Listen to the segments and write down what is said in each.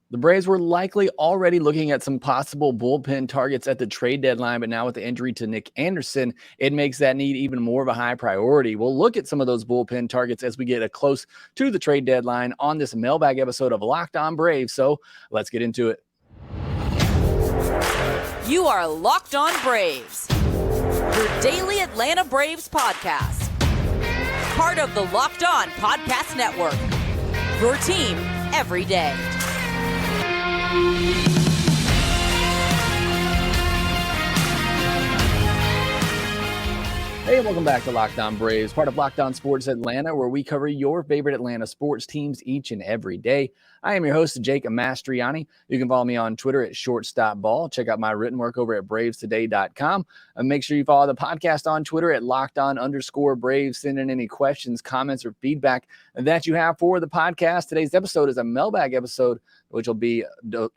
The Braves were likely already looking at some possible bullpen targets at the trade deadline, but now with the injury to Nick Anderson, it makes that need even more of a high priority. We'll look at some of those bullpen targets as we get close to the trade deadline on this mailbag episode of Locked On Braves. So let's get into it. You are Locked On Braves, your daily Atlanta Braves podcast. Part of the Locked On Podcast Network, your team every day. Hey, and welcome back to Locked On Braves, part of Locked On Sports Atlanta, where we cover your favorite Atlanta sports teams each and every day. I am your host, Jake Mastriani. You can follow me on Twitter at shortstopball. Check out my written work over at bravestoday.com. And make sure you follow the podcast on Twitter at LockedOn_Braves. Send in any questions, comments, or feedback that you have for the podcast. Today's episode is a mailbag episode, which will be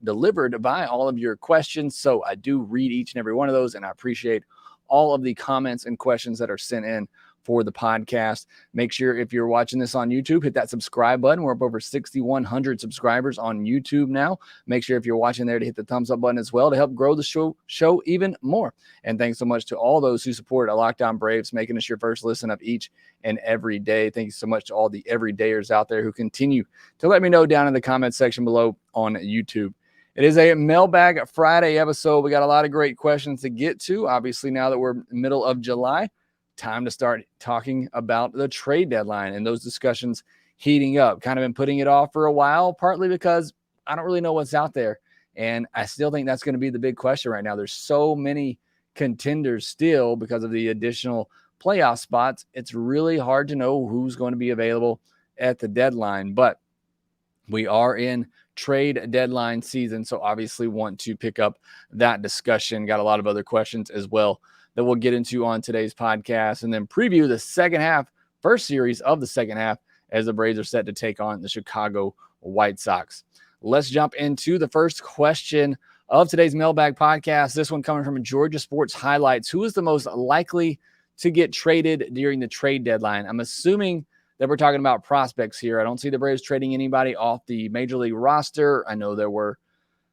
delivered by all of your questions. So I do read each and every one of those, and I appreciate all of the comments and questions that are sent in for the podcast. Make sure if you're watching this on YouTube, hit that subscribe button. We're up over 6,100 subscribers on YouTube now. Make sure if you're watching there to hit the thumbs up button as well to help grow the show even more. And thanks so much to all those who support Locked On Braves, making us your first listen of each and every day. Thank you so much to all the everydayers out there who continue to let me know down in the comments section below on YouTube. It is a Mailbag Friday episode. We got a lot of great questions to get to. Obviously, now that we're middle of July, time to start talking about the trade deadline and those discussions heating up. Kind of been putting it off for a while, partly because I don't really know what's out there. And I still think that's going to be the big question right now. There's so many contenders still because of the additional playoff spots. It's really hard to know who's going to be available at the deadline. But we are in trade deadline season, so obviously want to pick up that discussion. Got a lot of other questions as well that we'll get into on today's podcast, and then preview the first series of the second half as the Braves are set to take on the Chicago White Sox. Let's jump into the first question of today's Mailbag podcast. This one coming from Georgia Sports Highlights. Who is the most likely to get traded during the trade deadline? I'm assuming that we're talking about prospects here. I don't see the Braves trading anybody off the Major League roster. I know there's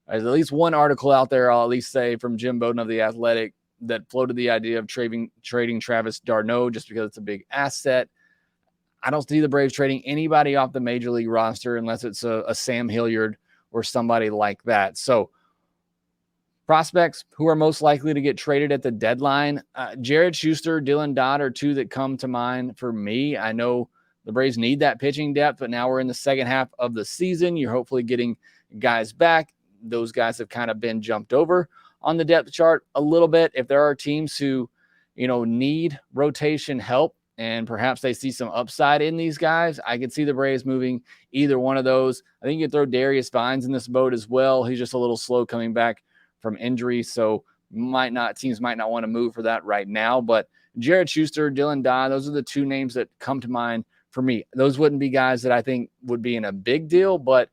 at least one article out there, I'll at least say, from Jim Bowden of The Athletic that floated the idea of trading Travis d'Arnaud just because it's a big asset. I don't see the Braves trading anybody off the Major League roster unless it's a Sam Hilliard or somebody like that. So prospects who are most likely to get traded at the deadline, Jared Schuster, Dylan Dodd are two that come to mind for me. I know the Braves need that pitching depth, but now we're in the second half of the season. You're hopefully getting guys back. Those guys have kind of been jumped over on the depth chart a little bit. If there are teams who, need rotation help and perhaps they see some upside in these guys, I could see the Braves moving either one of those. I think you could throw Darius Vines in this boat as well. He's just a little slow coming back from injury, so teams might not want to move for that right now. But Jared Schuster, Dylan Dodd, those are the two names that come to mind for me. Those wouldn't be guys that I think would be in a big deal, but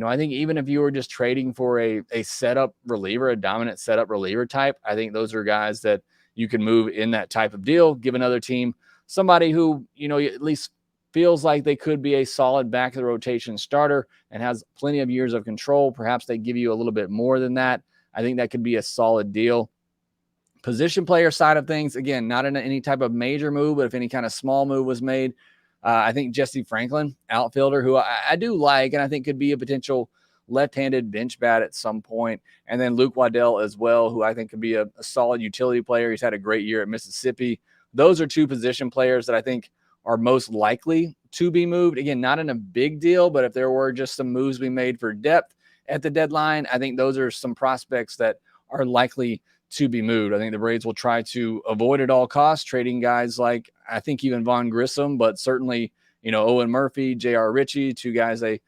I think even if you were just trading for a setup reliever, a dominant setup reliever type, I think those are guys that you can move in that type of deal, give another team somebody who, at least feels like they could be a solid back of the rotation starter and has plenty of years of control. Perhaps they give you a little bit more than that. I think that could be a solid deal. Position player side of things, again, not in any type of major move, but if any kind of small move was made, I think Jesse Franklin, outfielder, who I do like and I think could be a potential left-handed bench bat at some point. And then Luke Waddell as well, who I think could be a solid utility player. He's had a great year at Mississippi. Those are two position players that I think are most likely to be moved. Again, not in a big deal, but if there were just some moves we made for depth at the deadline, I think those are some prospects that are likely to be moved. I think the Braves will try to avoid at all costs trading guys like, I think even Vaughn Grissom, but certainly, Owen Murphy, J.R. Ritchie, two guys they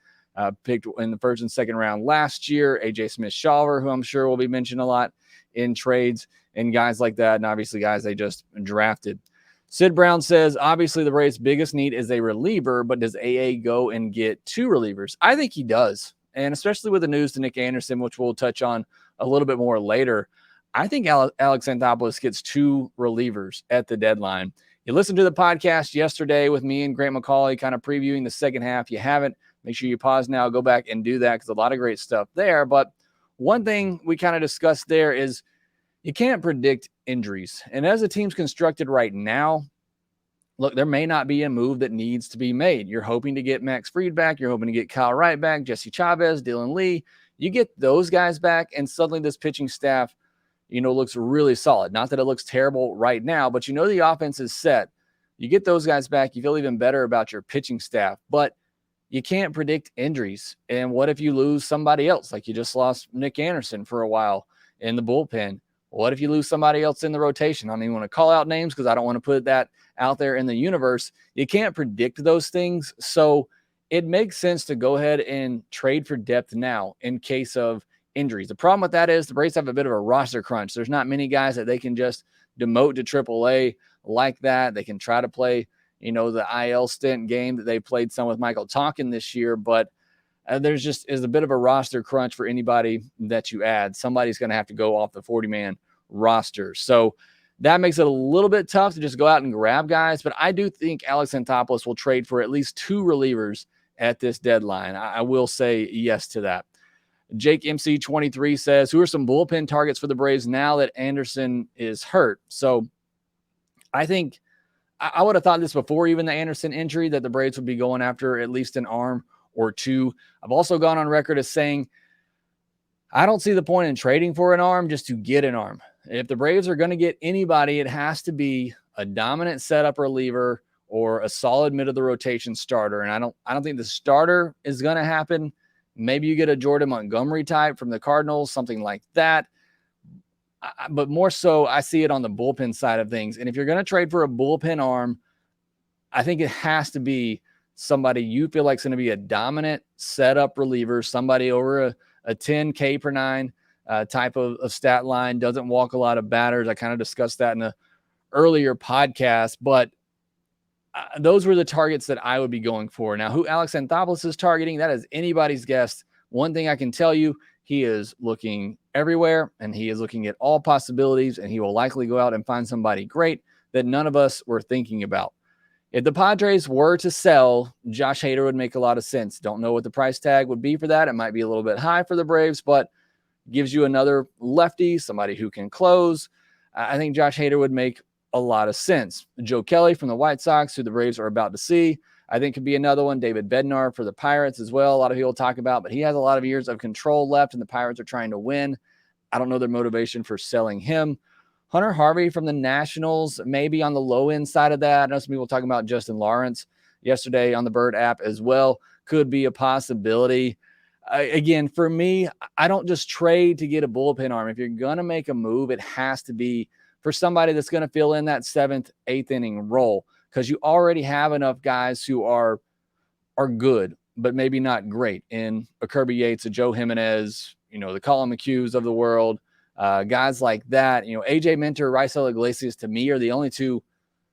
picked in the first and second round last year, AJ Smith-Shawver, who I'm sure will be mentioned a lot in trades, and guys like that, and obviously guys they just drafted. Sid Brown says, obviously the Braves' biggest need is a reliever, but does AA go and get two relievers? I think he does, and especially with the news to Nick Anderson, which we'll touch on a little bit more later. I think Alex Anthopoulos gets two relievers at the deadline. You listened to the podcast yesterday with me and Grant McCauley kind of previewing the second half. You haven't, make sure you pause now, go back and do that because a lot of great stuff there. But one thing we kind of discussed there is you can't predict injuries. And as the team's constructed right now, look, there may not be a move that needs to be made. You're hoping to get Max Fried back. You're hoping to get Kyle Wright back, Jesse Chavez, Dylan Lee. You get those guys back, and suddenly this pitching staff, looks really solid. Not that it looks terrible right now, but the offense is set. You get those guys back, you feel even better about your pitching staff. But you can't predict injuries. And what if you lose somebody else? Like you just lost Nick Anderson for a while in the bullpen. What if you lose somebody else in the rotation? I don't even want to call out names because I don't want to put that out there in the universe. You can't predict those things. So it makes sense to go ahead and trade for depth now in case of injuries. The problem with that is the Braves have a bit of a roster crunch. There's not many guys that they can just demote to AAA like that. They can try to play, the IL stint game that they played some with Michael Tonkin this year, but there's just is a bit of a roster crunch for anybody that you add. Somebody's going to have to go off the 40-man roster. So that makes it a little bit tough to just go out and grab guys, but I do think Alex Anthopoulos will trade for at least 2 relievers at this deadline. I will say yes to that. Jake MC23 says, who are some bullpen targets for the Braves now that Anderson is hurt? So I think I would have thought this before even the Anderson injury, that the Braves would be going after at least an arm or 2. I've also gone on record as saying I don't see the point in trading for an arm just to get an arm. If the Braves are going to get anybody, it has to be a dominant setup reliever or a solid mid of the rotation starter. And I don't think the starter is going to happen. Maybe you get a Jordan Montgomery type from the Cardinals, something like that. But more so, I see it on the bullpen side of things. And if you're going to trade for a bullpen arm, I think it has to be somebody you feel like is going to be a dominant setup reliever, somebody over a 10 K per 9 type of stat line, doesn't walk a lot of batters. I kind of discussed that in the earlier podcast, but those were the targets that I would be going for. Now, who Alex Anthopoulos is targeting, that is anybody's guess. One thing I can tell you, he is looking everywhere, and he is looking at all possibilities, and he will likely go out and find somebody great that none of us were thinking about. If the Padres were to sell, Josh Hader would make a lot of sense. Don't know what the price tag would be for that. It might be a little bit high for the Braves, but gives you another lefty, somebody who can close. I think Josh Hader would make a lot of sense. Joe Kelly from the White Sox, who the Braves are about to see, I think could be another one. David Bednar for the Pirates as well. A lot of people talk about, but he has a lot of years of control left, and the Pirates are trying to win. I don't know their motivation for selling him. Hunter Harvey from the Nationals, maybe on the low end side of that. I know some people talking about Justin Lawrence yesterday on the Bird app as well. Could be a possibility. Again, for me, I don't just trade to get a bullpen arm. If you're going to make a move, it has to be for somebody that's going to fill in that 7th, 8th inning role, because you already have enough guys who are good, but maybe not great in a Kirby Yates, a Joe Jimenez, the Colin McHughes of the world, guys like that. AJ Minter, Raisel Iglesias, to me, are the only 2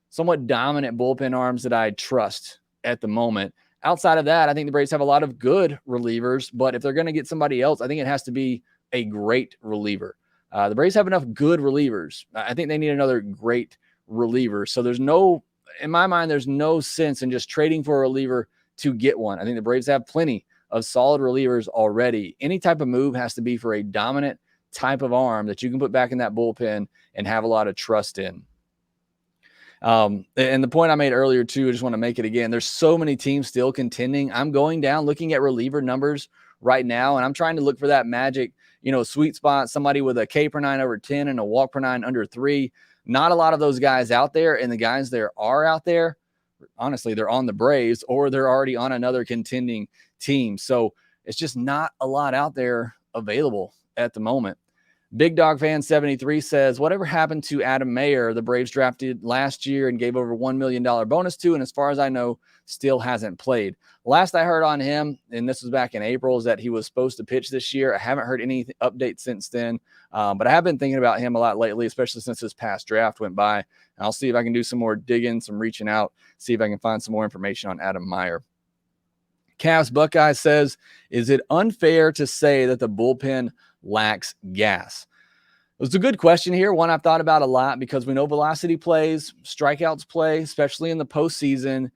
somewhat dominant bullpen arms that I trust at the moment. Outside of that, I think the Braves have a lot of good relievers, but if they're going to get somebody else, I think it has to be a great reliever. The Braves have enough good relievers. I think they need another great reliever. So in my mind, there's no sense in just trading for a reliever to get one. I think the Braves have plenty of solid relievers already. Any type of move has to be for a dominant type of arm that you can put back in that bullpen and have a lot of trust in. And the point I made earlier too, I just want to make it again. There's so many teams still contending. I'm going down, looking at reliever numbers right now, and I'm trying to look for that magic, sweet spot, somebody with a K per 9 over 10 and a walk per 9 under 3. Not a lot of those guys out there, and the guys there are out there, honestly, they're on the Braves or they're already on another contending team. So it's just not a lot out there available at the moment. Big Dog Fan 73 says, whatever happened to Adam Mayer, the Braves drafted last year and gave over $1 million bonus to, and as far as I know, still hasn't played. Last I heard on him, and this was back in April, is that he was supposed to pitch this year. I haven't heard any update since then, but I have been thinking about him a lot lately, especially since his past draft went by. And I'll see if I can do some more digging, some reaching out, see if I can find some more information on Adam Mayer. Cavs Buckeye says, is it unfair to say that the bullpen lacks gas? It's a good question here. One I've thought about a lot because we know velocity plays, strikeouts play, especially in the postseason.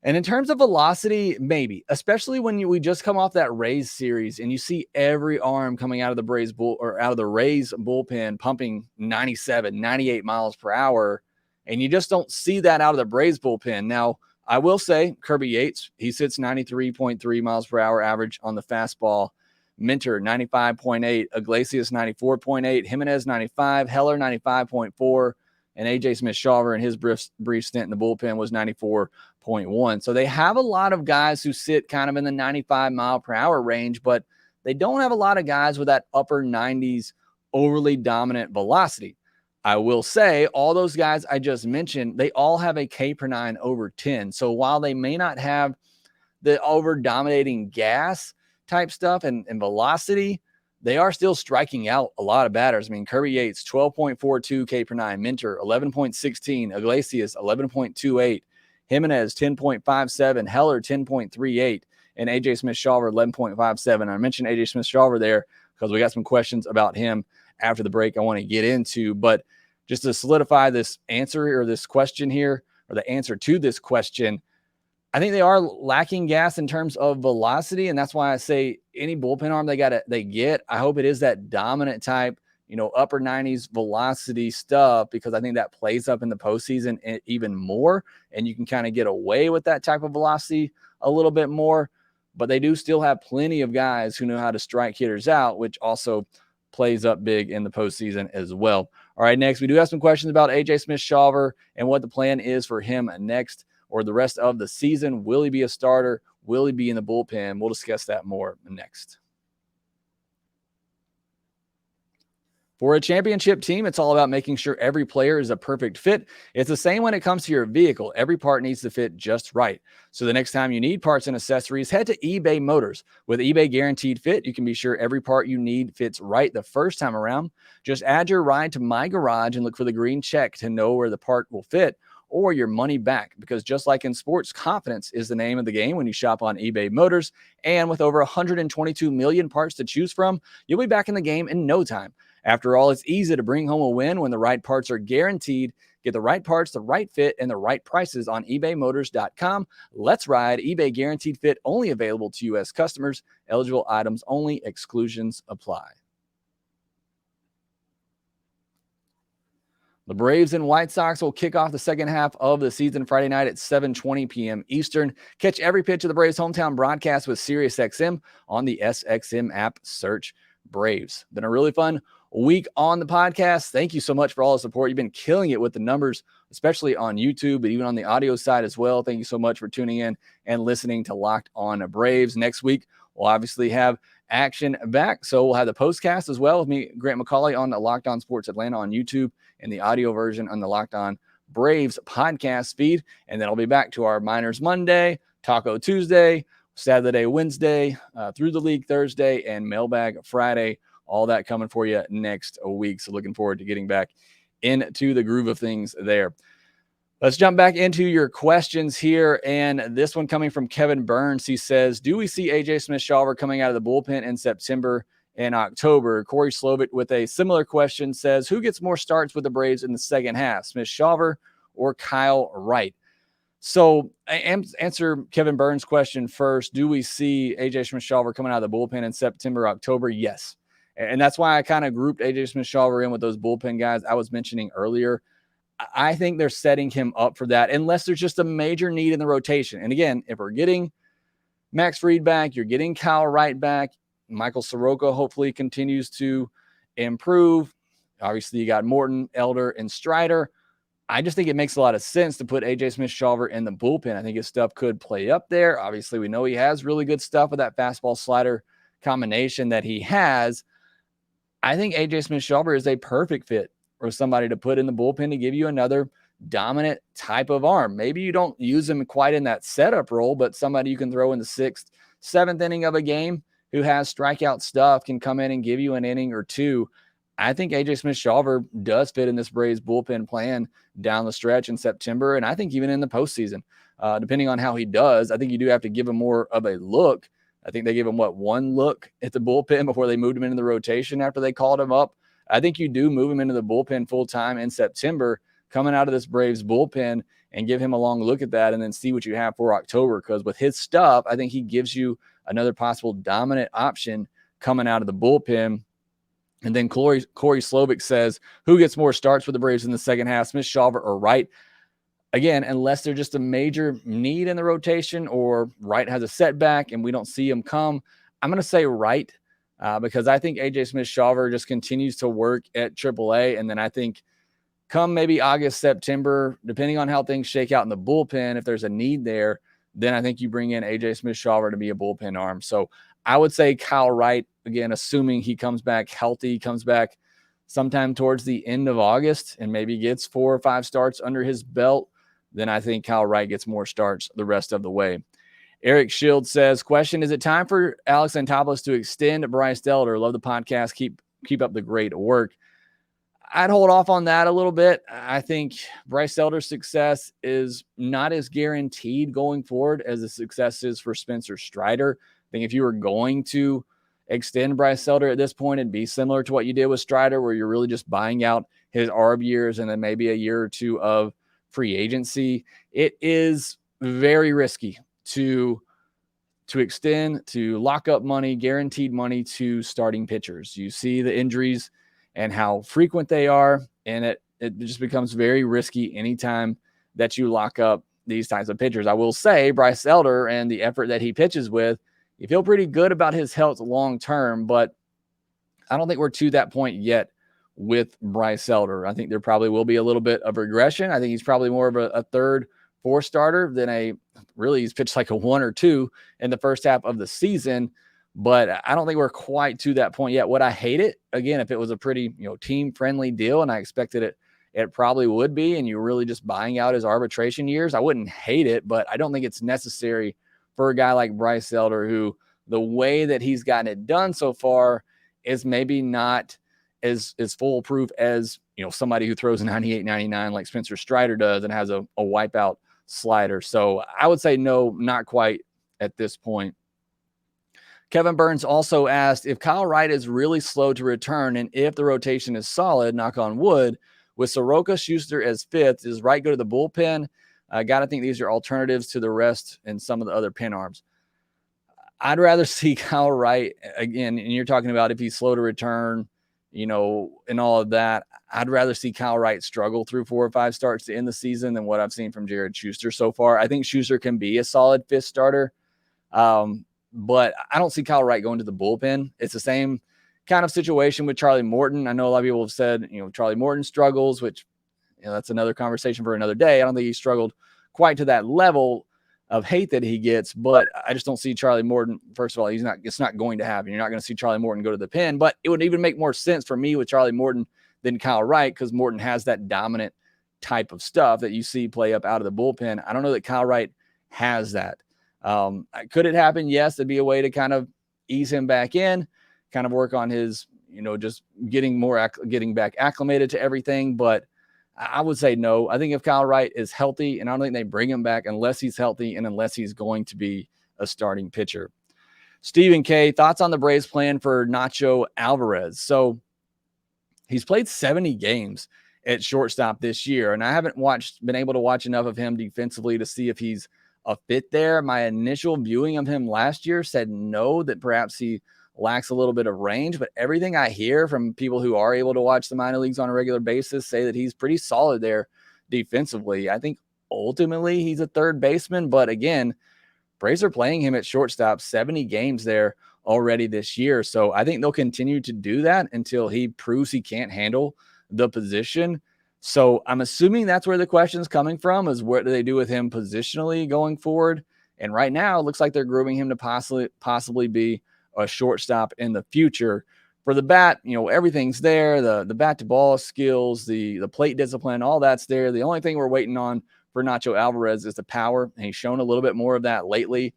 And in terms of velocity, maybe, especially when we just come off that Rays series and you see every arm coming out of the Rays bullpen pumping 97, 98 miles per hour, and you just don't see that out of the Braves bullpen. Now, I will say Kirby Yates, he sits 93.3 miles per hour average on the fastball. Minter, 95.8. Iglesias, 94.8. Jimenez, 95. Heller, 95.4. And AJ Smith-Shawver in his brief stint in the bullpen was 94.1. So they have a lot of guys who sit kind of in the 95 mile per hour range, but they don't have a lot of guys with that upper 90s overly dominant velocity. I will say all those guys I just mentioned, they all have a K per 9 over 10. So while they may not have the over dominating gas type stuff and velocity, they are still striking out a lot of batters. I mean, Kirby Yates, 12.42 K per 9, Minter, 11.16, Iglesias, 11.28, Jimenez, 10.57, Heller, 10.38, and AJ Smith-Shawver, 11.57. I mentioned AJ Smith-Shawver there because we got some questions about him after the break I want to get into. But just to solidify this answer or this question here, or the answer to this question, I think they are lacking gas in terms of velocity, and that's why I say any bullpen arm they get, I hope it is that dominant type, upper 90s velocity stuff, because I think that plays up in the postseason even more, and you can kind of get away with that type of velocity a little bit more. But they do still have plenty of guys who know how to strike hitters out, which also plays up big in the postseason as well. All right, next, we do have some questions about AJ Smith-Shawver and what the plan is for him next, or the rest of the season. Will he be a starter? Will he be in the bullpen? We'll discuss that more next. For a championship team, it's all about making sure every player is a perfect fit. It's the same when it comes to your vehicle. Every part needs to fit just right. So the next time you need parts and accessories, head to eBay Motors. With eBay Guaranteed Fit, you can be sure every part you need fits right the first time around. Just add your ride to My Garage and look for the green check to know where the part will fit, or your money back. Because just like in sports, confidence is the name of the game when you shop on eBay Motors. And with over 122 million parts to choose from, you'll be back in the game in no time. After all, it's easy to bring home a win when the right parts are guaranteed. Get the right parts, the right fit, and the right prices on ebaymotors.com. Let's ride. eBay Guaranteed Fit, only available to U.S. customers. Eligible items only. Exclusions apply. The Braves and White Sox will kick off the second half of the season Friday night at 7:20 p.m. Eastern. Catch every pitch of the Braves' hometown broadcast with SiriusXM on the SXM app. Search Braves. Been a really fun week on the podcast. Thank you so much for all the support. You've been killing it with the numbers, especially on YouTube, but even on the audio side as well. Thank you so much for tuning in and listening to Locked On Braves. Next week, we'll obviously have action back. So we'll have the postcast as well with me, Grant McCauley, on the Locked On Sports Atlanta on YouTube, and the audio version on the Locked On Braves podcast feed. And then I'll be back to our Miners Monday, Taco Tuesday, Saturday, Wednesday, through the league Thursday, and Mailbag Friday. All that coming for you next week. So looking forward to getting back into the groove of things there. Let's jump back into your questions here. And this one coming from Kevin Burns. He says, do we see AJ Smith-Shawver coming out of the bullpen in September and October? Corey Slovit with a similar question says, who gets more starts with the Braves in the second half, Smith-Shawver or Kyle Wright? So answer Kevin Burns' question first. Do we see AJ Smith-Shawver coming out of the bullpen in September, October? Yes. And that's why I kind of grouped AJ Smith-Shawver in with those bullpen guys I was mentioning earlier. I think they're setting him up for that unless there's just a major need in the rotation. And again, if we're getting Max Fried back, you're getting Kyle Wright back, Michael Soroka hopefully continues to improve. Obviously, you got Morton, Elder, and Strider. I just think it makes a lot of sense to put AJ Smith-Shawver in the bullpen. I think his stuff could play up there. Obviously, we know he has really good stuff with that fastball slider combination that he has. I think AJ Smith-Shawver is a perfect fit for somebody to put in the bullpen to give you another dominant type of arm. Maybe you don't use him quite in that setup role, but somebody you can throw in the 6th, 7th inning of a game who has strikeout stuff can come in and give you an inning or two. I think AJ Smith-Shawver does fit in this Braves bullpen plan down the stretch in September, and I think even in the postseason, depending on how he does. I think you do have to give him more of a look. I think they gave him, one look at the bullpen before they moved him into the rotation after they called him up. I think you do move him into the bullpen full-time in September, coming out of this Braves bullpen and give him a long look at that and then see what you have for October. Because with his stuff, I think he gives you another possible dominant option coming out of the bullpen. And then Corey Slovic says, who gets more starts for the Braves in the second half, Smith-Shawver or Wright? Again, unless there's just a major need in the rotation or Wright has a setback and we don't see him come, I'm going to say Wright because I think AJ Smith-Shawver just continues to work at AAA. And then I think come maybe August, September, depending on how things shake out in the bullpen, if there's a need there, then I think you bring in AJ Smith-Shawver to be a bullpen arm. So I would say Kyle Wright, again, assuming he comes back healthy, comes back sometime towards the end of August and maybe gets 4 or 5 starts under his belt, then I think Kyle Wright gets more starts the rest of the way. Eric Shield says, question, is it time for Alex Anthopoulos to extend Bryce Elder? Love the podcast. Keep up the great work. I'd hold off on that a little bit. I think Bryce Elder's success is not as guaranteed going forward as the success is for Spencer Strider. I think if you were going to extend Bryce Elder at this point, it'd be similar to what you did with Strider, where you're really just buying out his ARB years and then maybe a year or two of free agency. It is very risky to extend, to lock up money, guaranteed money to starting pitchers. You see the injuries and how frequent they are, and it just becomes very risky anytime that you lock up these types of pitchers. I will say Bryce Elder and the effort that he pitches with, you feel pretty good about his health long term, but I don't think we're to that point yet with Bryce Elder. I think there probably will be a little bit of regression. I think he's probably more of a third, fourth starter than he's pitched like a 1 or 2 in the first half of the season. But I don't think we're quite to that point yet. Would I hate it? Again, if it was a pretty, team-friendly deal, and I expected it probably would be, and you're really just buying out his arbitration years, I wouldn't hate it, but I don't think it's necessary for a guy like Bryce Elder, who the way that he's gotten it done so far is maybe not as foolproof as, somebody who throws a 98, 99 like Spencer Strider does and has a wipeout slider. So I would say no, not quite at this point. Kevin Burns also asked if Kyle Wright is really slow to return and if the rotation is solid, knock on wood, with Soroka Schuster as 5th, does Wright go to the bullpen? I got to think these are alternatives to the rest and some of the other pin arms. I'd rather see Kyle Wright, again, and you're talking about if he's slow to return, and all of that. I'd rather see Kyle Wright struggle through 4 or 5 starts to end the season than what I've seen from Jared Schuster so far. I think Schuster can be a solid 5th starter. But I don't see Kyle Wright going to the bullpen. It's the same kind of situation with Charlie Morton. I know a lot of people have said, Charlie Morton struggles, which, that's another conversation for another day. I don't think he struggled quite to that level of hate that he gets, but I just don't see Charlie Morton. First of all, it's not going to happen. You're not going to see Charlie Morton go to the pen, but it would even make more sense for me with Charlie Morton than Kyle Wright, because Morton has that dominant type of stuff that you see play up out of the bullpen. I don't know that Kyle Wright has that. Could it happen? Yes, it'd be a way to kind of ease him back in, kind of work on his, just getting back acclimated to everything. But I would say no. I think if Kyle Wright is healthy, and I don't think they bring him back unless he's healthy and unless he's going to be a starting pitcher. Stephen K, thoughts on the Braves plan for Nacho Alvarez? So he's played 70 games at shortstop this year, and I haven't been able to watch enough of him defensively to see if he's a fit there. My initial viewing of him last year said no, that perhaps he lacks a little bit of range, but everything I hear from people who are able to watch the minor leagues on a regular basis say that he's pretty solid there defensively. I think ultimately he's a third baseman, but again, Braves are playing him at shortstop 70 games there already this year. So I think they'll continue to do that until he proves he can't handle the position. So I'm assuming that's where the question is coming from, is what do they do with him positionally going forward? And right now it looks like they're grooming him to possibly be a shortstop in the future. For the bat, everything's there. The bat to ball skills, the plate discipline, all that's there. The only thing we're waiting on for Nacho Alvarez is the power. And he's shown a little bit more of that lately.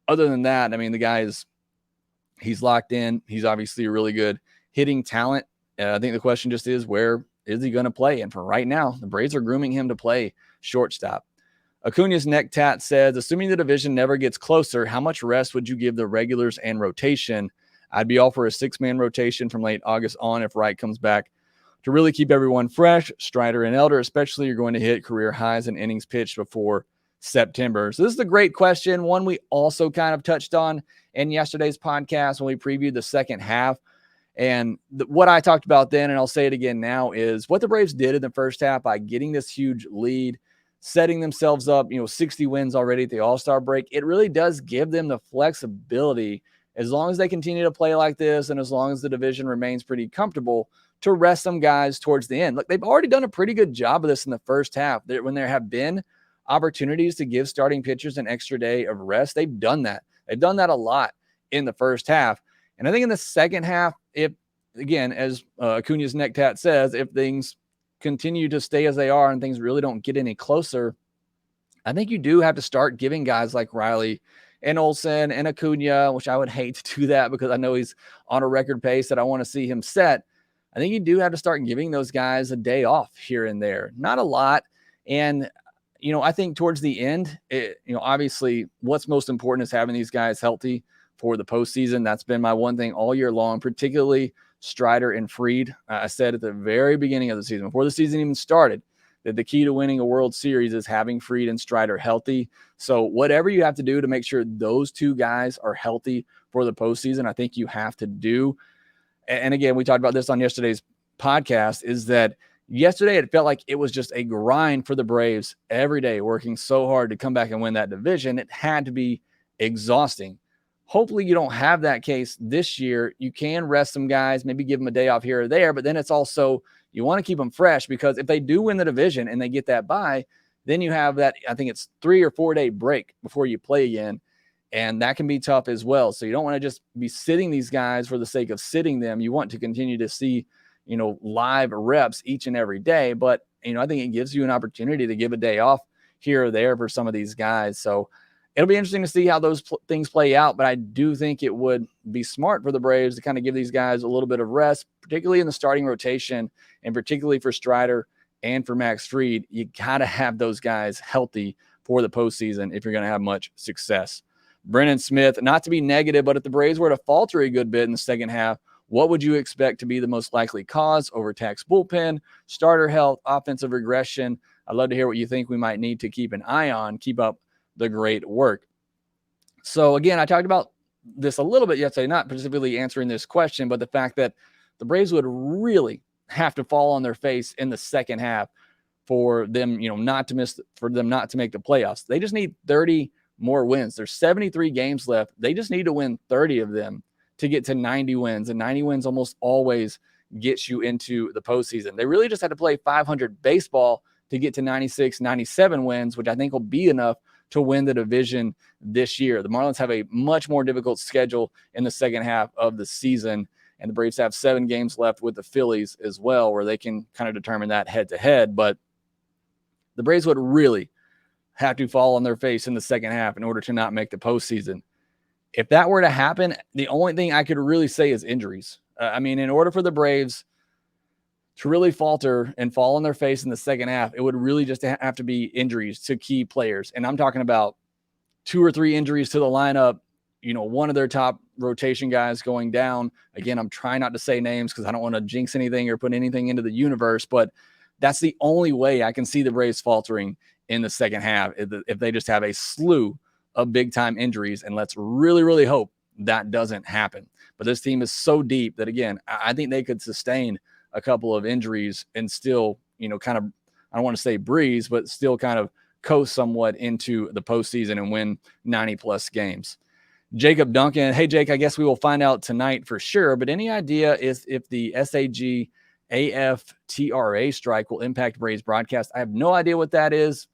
Other than that, the guy he's locked in. He's obviously a really good hitting talent. I think the question just is, where is he going to play? And for right now, the Braves are grooming him to play shortstop. Acuna's neck tat says, assuming the division never gets closer, how much rest would you give the regulars and rotation? I'd be all for a 6-man rotation from late August on if Wright comes back to really keep everyone fresh, Strider and Elder especially, you're going to hit career highs in innings pitched before September. So this is a great question, one we also kind of touched on in yesterday's podcast when we previewed the second half. And what I talked about then, and I'll say it again now, is what the Braves did in the first half by getting this huge lead, setting themselves up, 60 wins already at the All-Star break. It really does give them the flexibility, as long as they continue to play like this and as long as the division remains pretty comfortable, to rest some guys towards the end. Look, they've already done a pretty good job of this in the first half. When there have been opportunities to give starting pitchers an extra day of rest, they've done that. They've done that a lot in the first half. And I think in the second half, if, again, as Acuna's neck tat says, if things continue to stay as they are and things really don't get any closer, I think you do have to start giving guys like Riley and Olsen and Acuna, which I would hate to do that because I know he's on a record pace that I want to see him set. I think you do have to start giving those guys a day off here and there. Not a lot. And, I think towards the end, obviously what's most important is having these guys healthy for the postseason. That's been my one thing all year long, particularly Strider and Fried. I said at the very beginning of the season, before the season even started, that the key to winning a World Series is having Fried and Strider healthy. So whatever you have to do to make sure those two guys are healthy for the postseason, I think you have to do. And again, we talked about this on yesterday's podcast, is that yesterday it felt like it was just a grind for the Braves every day, working so hard to come back and win that division. It had to be exhausting. Hopefully you don't have that case this year. You can rest some guys, maybe give them a day off here or there, but then it's also, you want to keep them fresh, because if they do win the division and they get that bye, then you have that, I think it's 3 or 4 day break before you play again. And that can be tough as well. So you don't want to just be sitting these guys for the sake of sitting them. You want to continue to see, live reps each and every day. But, I think it gives you an opportunity to give a day off here or there for some of these guys. So it'll be interesting to see how those things play out. But I do think it would be smart for the Braves to kind of give these guys a little bit of rest, particularly in the starting rotation, and particularly for Strider and for Max Fried. You got to have those guys healthy for the postseason if you're going to have much success. Brennan Smith, not to be negative, but if the Braves were to falter a good bit in the second half, what would you expect to be the most likely cause? Overtaxed bullpen, starter health, offensive regression? I'd love to hear what you think we might need to keep an eye on. Keep up the great work. So again, I talked about this a little bit yesterday, not specifically answering this question, but the fact that the Braves would really have to fall on their face in the second half for them, not to make the playoffs. They just need 30 more wins. There's 73 games left. They just need to win 30 of them to get to 90 wins. And 90 wins almost always gets you into the postseason. They really just had to play 500 baseball to get to 96, 97 wins, which I think will be enough to win the division this year. The Marlins have a much more difficult schedule in the second half of the season, and the Braves have 7 games left with the Phillies as well, where they can kind of determine that head-to-head. But the Braves would really have to fall on their face in the second half in order to not make the postseason. If that were to happen, the only thing I could really say is injuries. In order for the Braves to really falter and fall on their face in the second half, it would really just have to be injuries to key players. And I'm talking about 2 or 3 injuries to the lineup, one of their top rotation guys going down. Again, I'm trying not to say names because I don't want to jinx anything or put anything into the universe, but that's the only way I can see the Braves faltering in the second half, if they just have a slew of big-time injuries. And let's really, really hope that doesn't happen. But this team is so deep that, again, I think they could sustain a couple of injuries and still, kind of, I don't want to say breeze, but still kind of coast somewhat into the postseason and win 90-plus games. Jacob Duncan, hey, Jake, I guess we will find out tonight for sure, but any idea if the SAG AFTRA strike will impact Braves broadcast? I have no idea what that is.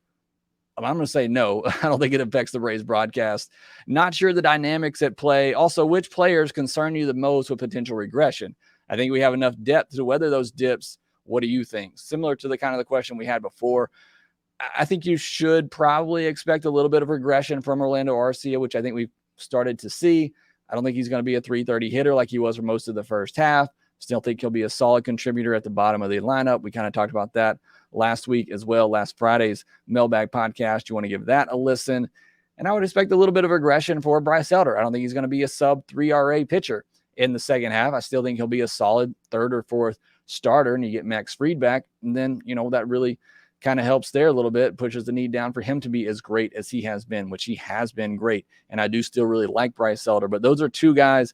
I'm going to say no. I don't think it affects the Braves broadcast. Not sure the dynamics at play. Also, which players concern you the most with potential regression? I think we have enough depth to weather those dips. What do you think? Similar to the kind of the question we had before, I think you should probably expect a little bit of regression from Orlando Arcia, which I think we've started to see. I don't think he's going to be a 330 hitter like he was for most of the first half. Still think he'll be a solid contributor at the bottom of the lineup. We kind of talked about that last week as well, last Friday's Mailbag podcast. You want to give that a listen. And I would expect a little bit of regression for Bryce Elder. I don't think he's going to be a sub 3 RA pitcher in the second half. I still think he'll be a solid 3rd or 4th starter and you get Max Fried back, and then, that really kind of helps there a little bit, pushes the need down for him to be as great as he has been, which he has been great. And I do still really like Bryce Elder, but those are two guys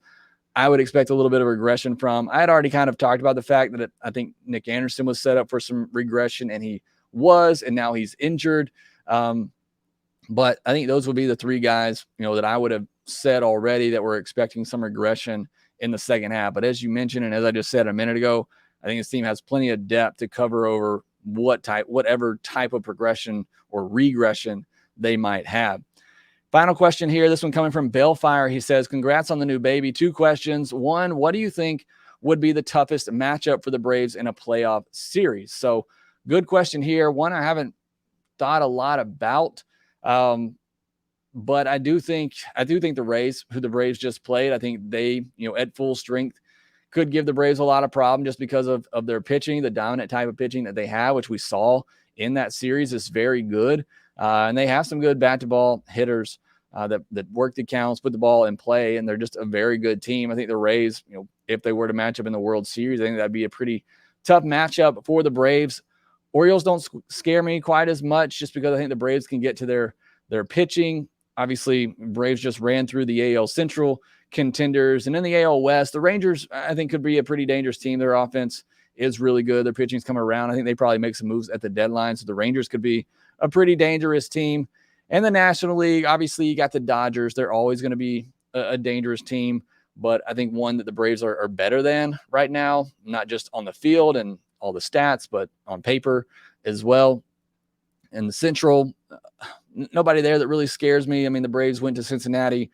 I would expect a little bit of regression from. I had already kind of talked about the fact that I think Nick Anderson was set up for some regression, and he was, and now he's injured. But I think those would be the three guys, that I would have said already that we're expecting some regression in the second half. But as you mentioned, and as I just said a minute ago, I think this team has plenty of depth to cover over whatever type of progression or regression they might have. Final question here. This one coming from Bellfire. He says, congrats on the new baby. 2 questions. 1, what do you think would be the toughest matchup for the Braves in a playoff series? So good question here. One I haven't thought a lot about. But I do think the Rays, who the Braves just played, I think they, at full strength could give the Braves a lot of problem just because of their pitching, the dominant type of pitching that they have, which we saw in that series is very good. And they have some good bat to ball hitters that work the counts, put the ball in play, and they're just a very good team. I think the Rays, if they were to match up in the World Series, I think that'd be a pretty tough matchup for the Braves. Orioles don't scare me quite as much just because I think the Braves can get to their pitching. Obviously, Braves just ran through the AL Central contenders. And in the AL West, the Rangers, I think, could be a pretty dangerous team. Their offense is really good. Their pitching's coming around. I think they probably make some moves at the deadline. So the Rangers could be a pretty dangerous team. And the National League, obviously, you got the Dodgers. They're always going to be a dangerous team. But I think one that the Braves are better than right now, not just on the field and all the stats, but on paper as well. In the Central, nobody there that really scares me. I mean, the Braves went to Cincinnati,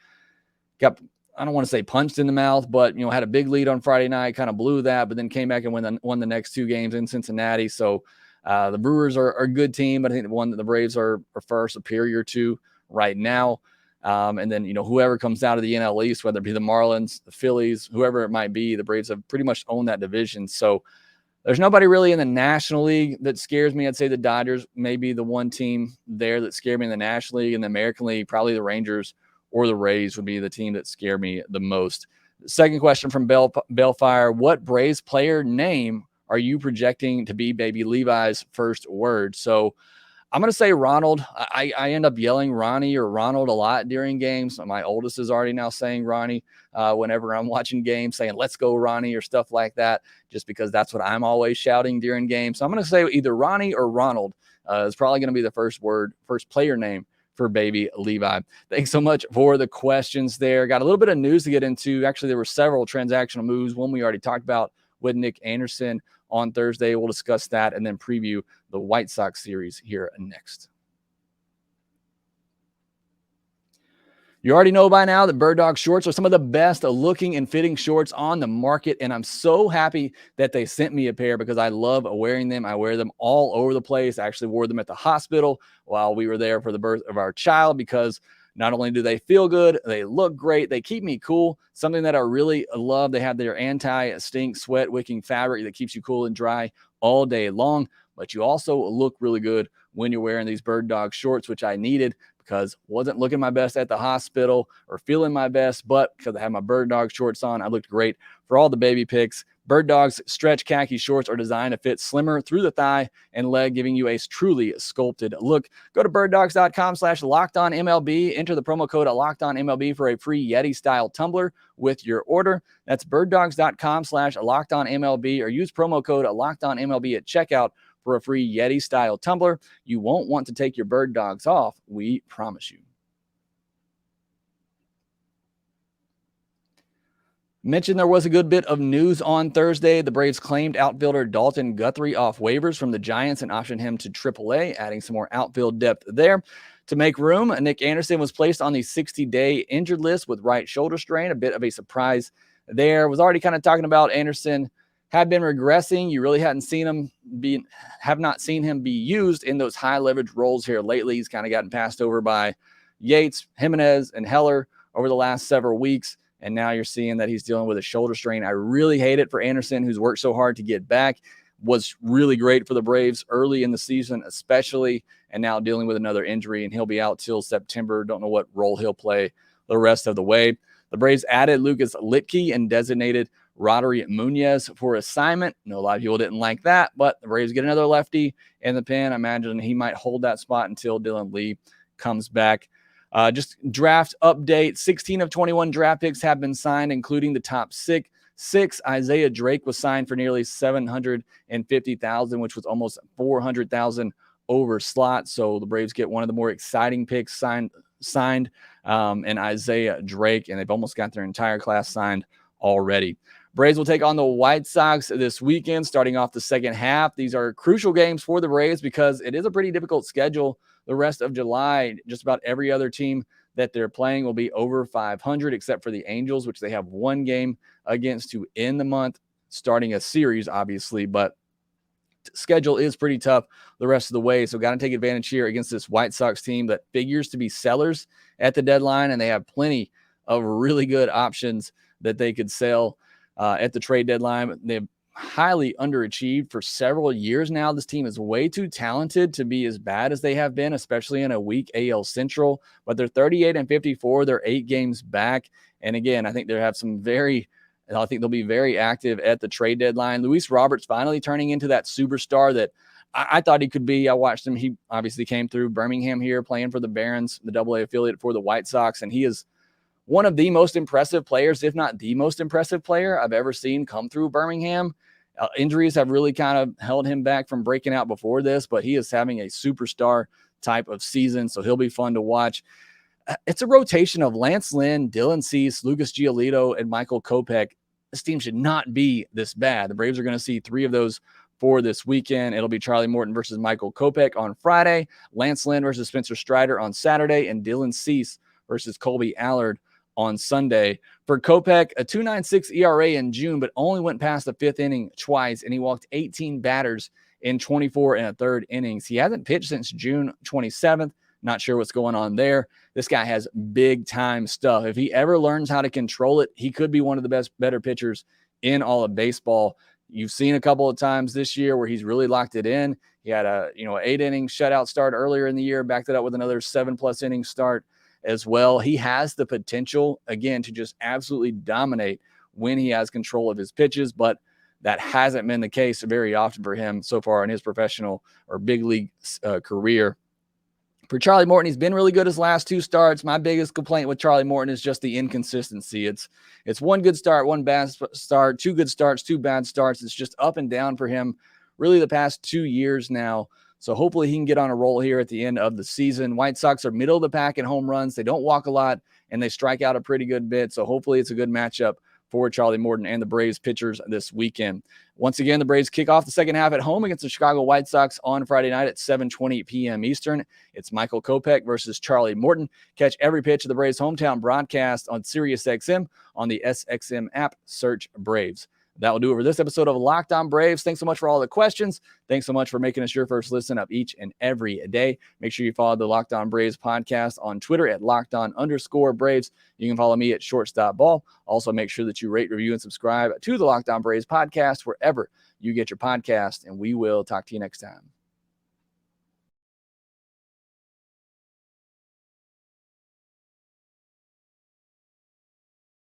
got, I don't want to say punched in the mouth, but, had a big lead on Friday night, kind of blew that, but then came back and won the next 2 games in Cincinnati. So the Brewers are a good team, but I think the one that the Braves are far superior to right now. And then, whoever comes out of the NL East, whether it be the Marlins, the Phillies, whoever it might be, the Braves have pretty much owned that division. So there's nobody really in the National League that scares me. I'd say the Dodgers may be the one team there that scared me in the National League. In the American League, probably the Rangers or the Rays would be the team that scare me the most. Second question from Bellfire. What Braves player name are you projecting to be Baby Levi's first word? So I'm going to say Ronald. I end up yelling Ronnie or Ronald a lot during games. My oldest is already now saying Ronnie whenever I'm watching games, saying, let's go Ronnie or stuff like that, just because that's what I'm always shouting during games. So I'm going to say either Ronnie or Ronald is probably going to be the first player name for Baby Levi. Thanks so much for the questions there. Got a little bit of news to get into. Actually, there were several transactional moves. One we already talked about with Nick Anderson on Thursday. We'll discuss that and then preview the White Sox series here next. You already know by now that Bird Dog shorts are some of the best looking and fitting shorts on the market, and I'm so happy that they sent me a pair because I love wearing them. I wear them all over the place. I actually wore them at the hospital while we were there for the birth of our child because not only do they feel good, they look great, they keep me cool. Something that I really love, they have their anti-stink, sweat-wicking fabric that keeps you cool and dry all day long, but you also look really good when you're wearing these Bird Dog shorts, which I needed because wasn't looking my best at the hospital or feeling my best, but because I had my Bird Dog shorts on, I looked great for all the baby pics. Bird Dog's stretch khaki shorts are designed to fit slimmer through the thigh and leg, giving you a truly sculpted look. Go to birddogs.com/LockedOnMLB. Enter the promo code LockedOnMLB for a free Yeti-style tumbler with your order. That's birddogs.com/LockedOnMLB or use promo code LockedOnMLB at checkout for a free Yeti-style tumbler. You won't want to take your Bird Dogs off, we promise you. Mentioned there was a good bit of news on Thursday. The Braves claimed outfielder Dalton Guthrie off waivers from the Giants and optioned him to AAA, adding some more outfield depth there. To make room, Nick Anderson was placed on the 60-day injured list with right shoulder strain, a bit of a surprise there. Was already kind of talking about Anderson had been regressing. You really have not seen him be used in those high leverage roles here lately. He's kind of gotten passed over by Yates, Jimenez, and Heller over the last several weeks. And now you're seeing that he's dealing with a shoulder strain. I really hate it for Anderson, who's worked so hard to get back. Was really great for the Braves early in the season, especially, and now dealing with another injury, and he'll be out till September. Don't know what role he'll play the rest of the way. The Braves added Lucas Litke and designated Roderick Munoz for assignment. I know a lot of people didn't like that, but the Braves get another lefty in the pen. I imagine he might hold that spot until Dylan Lee comes back. Just draft update. 16 of 21 draft picks have been signed, including the top six. Isaiah Drake was signed for nearly $750,000, which was almost $400,000 over slot. So the Braves get one of the more exciting picks signed and Isaiah Drake, and they've almost got their entire class signed already. Braves will take on the White Sox this weekend, starting off the second half. These are crucial games for the Braves because it is a pretty difficult schedule the rest of July. Just about every other team that they're playing will be over 500, except for the Angels, which they have one game against to end the month, starting a series, obviously, but schedule is pretty tough the rest of the way. So got to take advantage here against this White Sox team that figures to be sellers at the deadline, and they have plenty of really good options that they could sell at the trade deadline. They've highly underachieved for several years now. This team is way too talented to be as bad as they have been, especially in a weak AL Central, but they're 38-54. They're 8 games back. And again, I think they have I think they'll be very active at the trade deadline. Luis Roberts finally turning into that superstar that I thought he could be. I watched him. He obviously came through Birmingham here playing for the Barons, the AA affiliate for the White Sox, and he is one of the most impressive players, if not the most impressive player I've ever seen come through Birmingham. Injuries have really kind of held him back from breaking out before this, but he is having a superstar type of season, so he'll be fun to watch. It's a rotation of Lance Lynn, Dylan Cease, Lucas Giolito, and Michael Kopech. This team should not be this bad. The Braves are going to see 3 of those for this weekend. It'll be Charlie Morton versus Michael Kopech on Friday, Lance Lynn versus Spencer Strider on Saturday, and Dylan Cease versus Colby Allard on Sunday. For Kopech, a 2.96 ERA in June, but only went past the 5th inning twice, and he walked 18 batters in 24 1/3 innings. He hasn't pitched since June 27th. Not sure what's going on there. This guy has big-time stuff. If he ever learns how to control it, he could be one of the better pitchers in all of baseball. You've seen a couple of times this year where he's really locked it in. He had a 8-inning shutout start earlier in the year, backed it up with another 7+ inning start as well. He has the potential, again, to just absolutely dominate when he has control of his pitches, but that hasn't been the case very often for him so far in his professional or big league career. For Charlie Morton, he's been really good his last 2 starts. My biggest complaint with Charlie Morton is just the inconsistency. It's 1 good start, 1 bad start, 2 good starts, 2 bad starts. It's just up and down for him really the past 2 years now. So hopefully he can get on a roll here at the end of the season. White Sox are middle of the pack in home runs. They don't walk a lot, and they strike out a pretty good bit. So hopefully it's a good matchup for Charlie Morton and the Braves pitchers this weekend. Once again, the Braves kick off the second half at home against the Chicago White Sox on Friday night at 7:20 p.m. Eastern. It's Michael Kopech versus Charlie Morton. Catch every pitch of the Braves' hometown broadcast on SiriusXM on the SXM app. Search Braves. That will do it for this episode of Locked On Braves. Thanks so much for all the questions. Thanks so much for making us your first listen of each and every day. Make sure you follow the Locked On Braves podcast on Twitter at LockedOn_Braves. You can follow me at Shortstop Ball. Also, make sure that you rate, review, and subscribe to the Locked On Braves podcast wherever you get your podcast, and we will talk to you next time.